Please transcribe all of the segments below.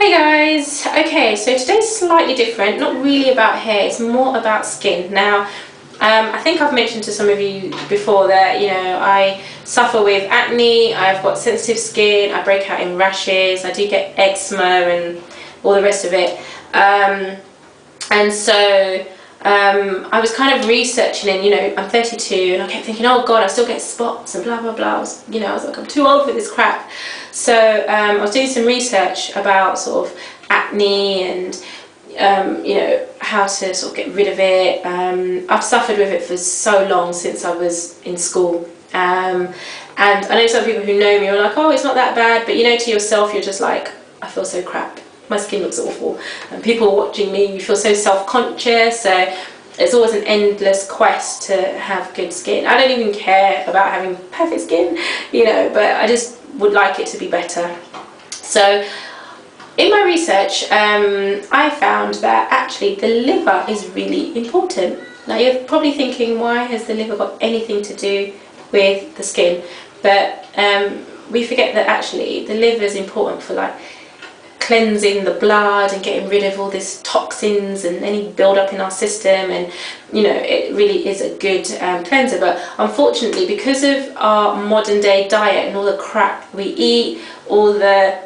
Hi guys. Okay, so today's slightly different, not really about hair, it's more about skin. Now, I think I've mentioned to some of you before that, I suffer with acne, I've got sensitive skin, I break out in rashes, I do get eczema and all the rest of it. And so I was kind of researching, and I'm 32 and I kept thinking, oh god, I still get spots and blah blah blah. I was like, I'm too old for this crap. So I was doing some research about sort of acne and how to sort of get rid of it. I've suffered with it for so long, since I was in school. And I know some people who know me are like, oh, it's not that bad, but to yourself you're just like, I feel so crap. My skin looks awful, and people watching me, you feel so self-conscious. So it's always an endless quest to have good skin. I don't even care about having perfect skin, but I just would like it to be better. So in my research, I found that actually the liver is really important. Now you're probably thinking, why has the liver got anything to do with the skin? But we forget that actually the liver is important for cleansing the blood and getting rid of all these toxins and any build-up in our system, and it really is a good cleanser. But unfortunately, because of our modern day diet and all the crap we eat, all the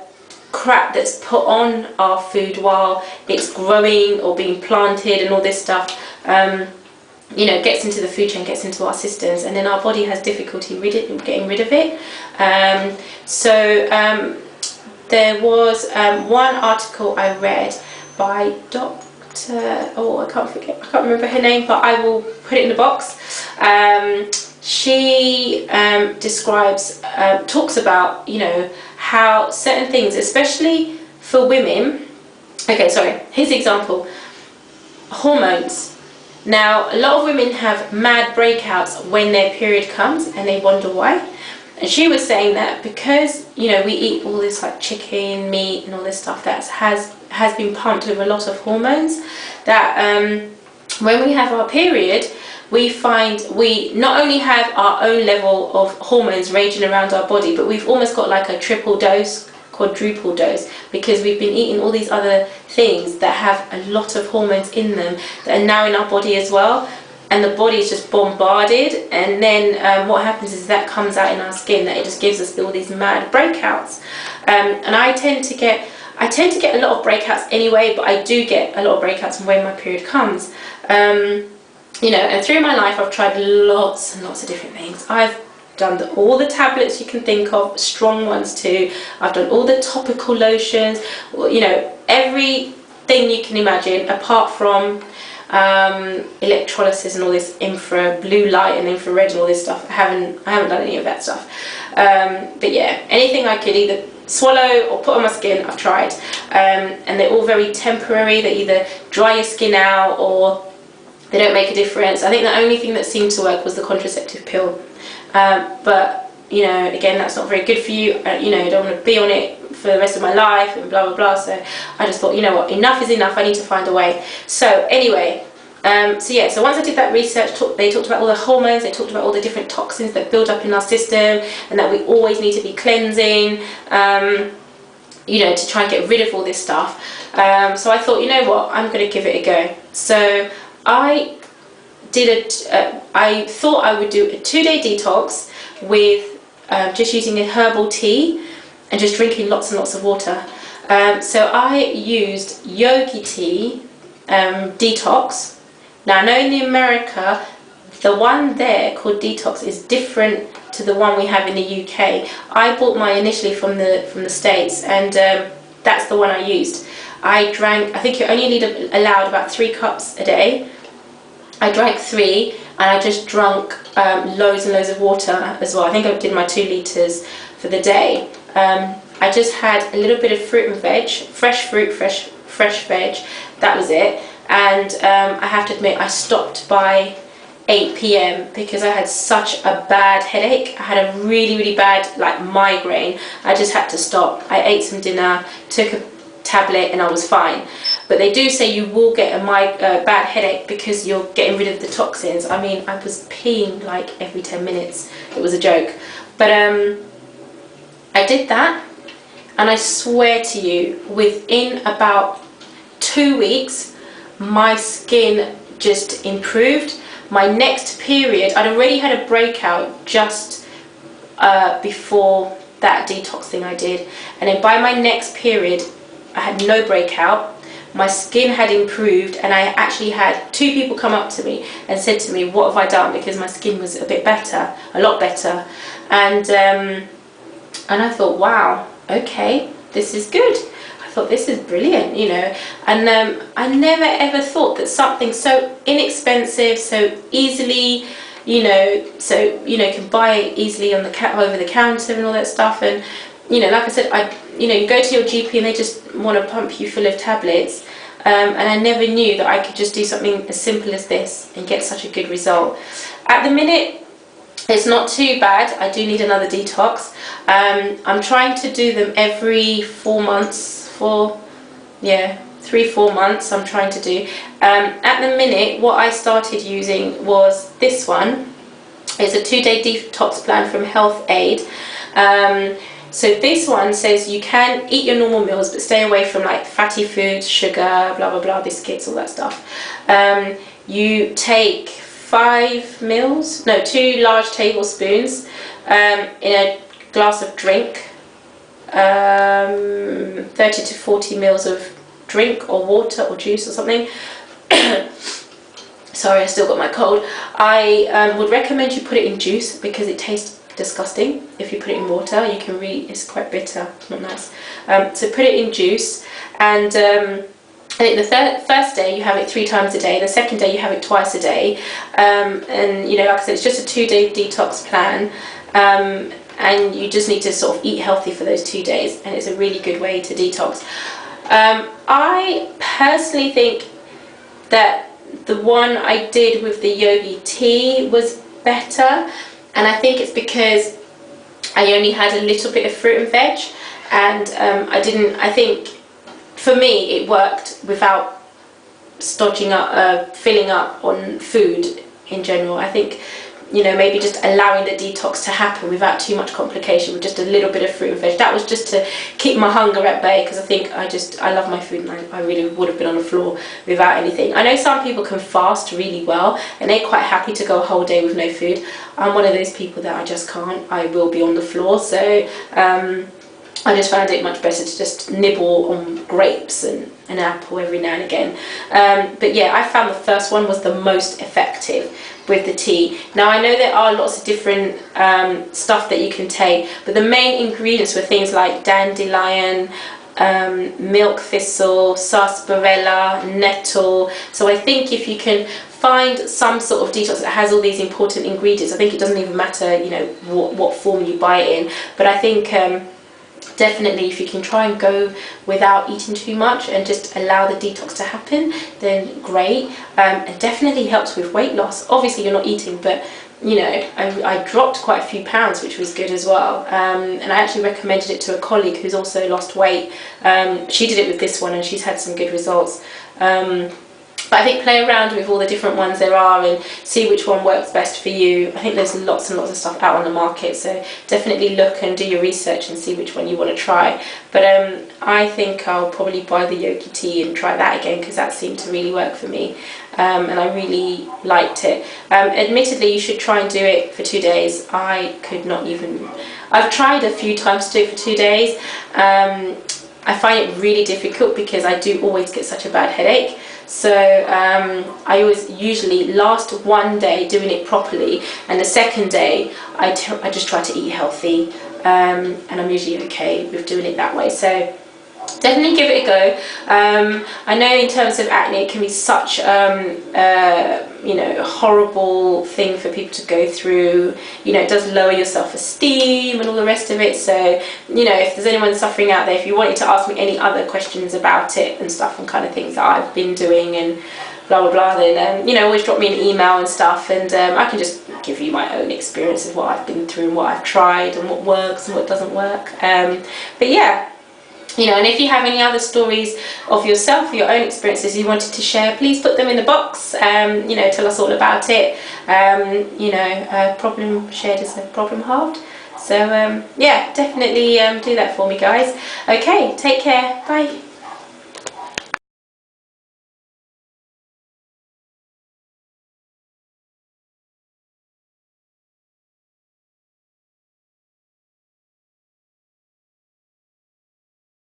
crap that's put on our food while it's growing or being planted and all this stuff, gets into the food chain, gets into our systems, and then our body has difficulty getting rid of it. There was one article I read by Dr. I can't remember her name, but I will put it in the box. She talks about, how certain things, especially for women. Okay, sorry, here's the example. Hormones. Now, a lot of women have mad breakouts when their period comes, and they wonder why. And she was saying that because we eat all this chicken, meat and all this stuff that has been pumped with a lot of hormones, that when we have our period, we find we not only have our own level of hormones raging around our body, but we've almost got like a triple dose, quadruple dose, because we've been eating all these other things that have a lot of hormones in them that are now in our body as well. And the body is just bombarded, and then what happens is that comes out in our skin, that it just gives us all these mad breakouts. And I tend to get a lot of breakouts anyway, but I do get a lot of breakouts when my period comes. And through my life I've tried lots and lots of different things. I've done all the tablets you can think of, strong ones too. I've done all the topical lotions, everything you can imagine, apart from electrolysis and all this infra blue light and infrared and all this stuff. I haven't done any of that stuff. But yeah, anything I could either swallow or put on my skin, I've tried. And they're all very temporary. They either dry your skin out or they don't make a difference. I think the only thing that seemed to work was the contraceptive pill. But again, that's not very good for you. I don't want to be on it for the rest of my life and blah blah blah. So I just thought, what, enough is enough. I need to find a way. So anyway, so once I did that research, they talked about all the hormones, they talked about all the different toxins that build up in our system, and that we always need to be cleansing, to try and get rid of all this stuff. So I thought, what, I'm going to give it a go. So I thought I would do a 2-day detox with just using a herbal tea and just drinking lots and lots of water. So I used yogi tea detox. Now I know in America the one there called detox is different to the one we have in the UK. I bought mine initially from the States, and that's the one I used. I think you're only allowed about 3 cups a day. I drank 3, and I just drank loads and loads of water as well. I think I did my 2 litres for the day. I just had a little bit of fruit and veg, fresh fruit, fresh veg. That was it. And I have to admit, I stopped by 8 p.m. because I had such a bad headache. I had a really, really bad migraine. I just had to stop. I ate some dinner, took a tablet, and I was fine. But they do say you will get a bad headache because you're getting rid of the toxins. I mean, I was peeing every 10 minutes. It was a joke. But I did that, and I swear to you, within about 2 weeks, my skin just improved. My next period, I'd already had a breakout just before that detox thing I did, and then by my next period I had no breakout. My skin had improved, and I actually had 2 people come up to me and said to me, what have I done, because my skin was a bit better, a lot better. And I thought, wow, okay, this is good. I thought, this is brilliant, you know. And I never ever thought that something so inexpensive, so easily, you know, can buy it easily on the over the counter and all that stuff. And you know, like I said, you go to your GP and they just want to pump you full of tablets, and I never knew that I could just do something as simple as this and get such a good result. At the minute, it's not too bad. I do need another detox. I'm trying to do them every 4 months, 3-4 months I'm trying to do. At the minute, what I started using was this one. It's a 2-day detox plan from Health Aid. So this one says you can eat your normal meals but stay away from like fatty foods, sugar, blah blah blah, biscuits, all that stuff. You take 2 large tablespoons in a glass of drink, 30 to 40 mils of drink or water or juice or something. Sorry, I still got my cold. I would recommend you put it in juice because it tastes disgusting. If you put it in water, you can it's quite bitter, not nice. So put it in juice, and I think the first day you have it 3 times a day, the second day you have it twice a day, and you know, like I said, it's just a 2-day detox plan, and you just need to sort of eat healthy for those 2 days, and it's a really good way to detox. I personally think that the one I did with the yogi tea was better, and I think it's because I only had a little bit of fruit and veg, and I think for me it worked without stodging up, filling up on food in general. I think, you know, maybe just allowing the detox to happen without too much complication with just a little bit of fruit and veg. That was just to keep my hunger at bay, because I think I love my food, and I really would have been on the floor without anything. I know some people can fast really well and they're quite happy to go a whole day with no food. I'm one of those people that I just can't. I will be on the floor, so I just found it much better to just nibble on grapes and an apple every now and again. But yeah, I found the first one was the most effective with the tea. Now I know there are lots of different stuff that you can take, but the main ingredients were things like dandelion, milk thistle, sarsaparilla, nettle. So I think if you can find some sort of detox that has all these important ingredients, I think it doesn't even matter, you know, what form you buy it in, but I think definitely if you can try and go without eating too much and just allow the detox to happen, then great. It definitely helps with weight loss. Obviously you're not eating, but you know, I dropped quite a few pounds, which was good as well. And I actually recommended it to a colleague who's also lost weight. She did it with this one and she's had some good results. But I think play around with all the different ones there are and see which one works best for you. I think there's lots and lots of stuff out on the market, so definitely look and do your research and see which one you want to try. But I think I'll probably buy the yogi tea and try that again, because that seemed to really work for me, and I really liked it. Admittedly, you should try and do it for 2 days. I could not even... I've tried a few times to do it for 2 days. I find it really difficult because I do always get such a bad headache. So I always usually last 1 day doing it properly, and the second day I just try to eat healthy, and I'm usually okay with doing it that way. So definitely give it a go. I know in terms of acne it can be such you know, a horrible thing for people to go through. You know, it does lower your self-esteem and all the rest of it. So, you know, if there's anyone suffering out there, if you wanted to ask me any other questions about it and stuff and kind of things that I've been doing and blah blah blah, then you know, always drop me an email and stuff, and I can just give you my own experience of what I've been through and what I've tried and what works and what doesn't work. But yeah, you know, and if you have any other stories of yourself or your own experiences you wanted to share, please put them in the box. You know, tell us all about it. You know, problem shared is a problem halved. So yeah, definitely do that for me, guys. Okay, take care. Bye.